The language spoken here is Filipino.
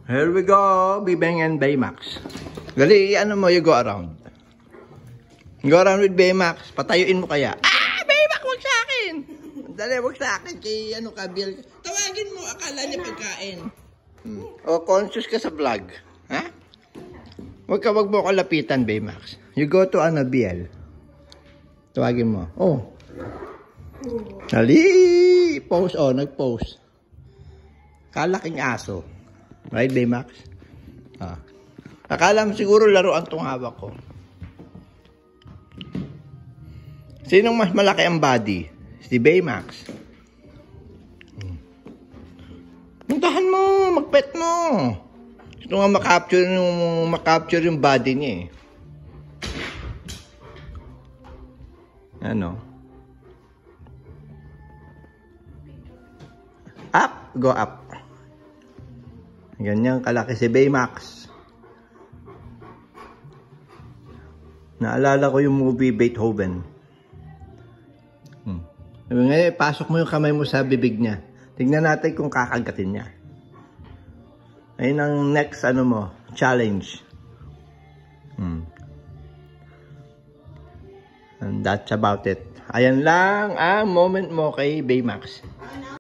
Here we go, Bibeng and Baymax. Gali, ano mo, you go around. Go around with Baymax. Patayuin mo kaya. Ah, Baymax, wag sa akin. Dali, wag sa akin. Kay ano ka, Bill. Tawagin mo, akala niya pagkain. O, conscious ka sa vlog. Ha? Wag mo ko lapitan, Baymax. You go to ano, Biel. Tawagin mo. Oh. Dali! Post, oh, nag-post. Kalaking aso. Right, Baymax? Ah. Akala mo siguro laruan tong hawak ko. Sinong mas malaki ang body? Si Baymax. Puntahan mo, mag-pet mo. Gusto nga makapture yung body niya eh. Ano? Up, go up. Ganyan kalaki si Baymax. Naalala ko yung movie Beethoven. Ngayon, pasok mo yung kamay mo sa bibig niya. Tingnan natin kung kakagatin niya. Ayun ang next ano mo, challenge. And that's about it. Ayan lang ang moment mo kay Baymax.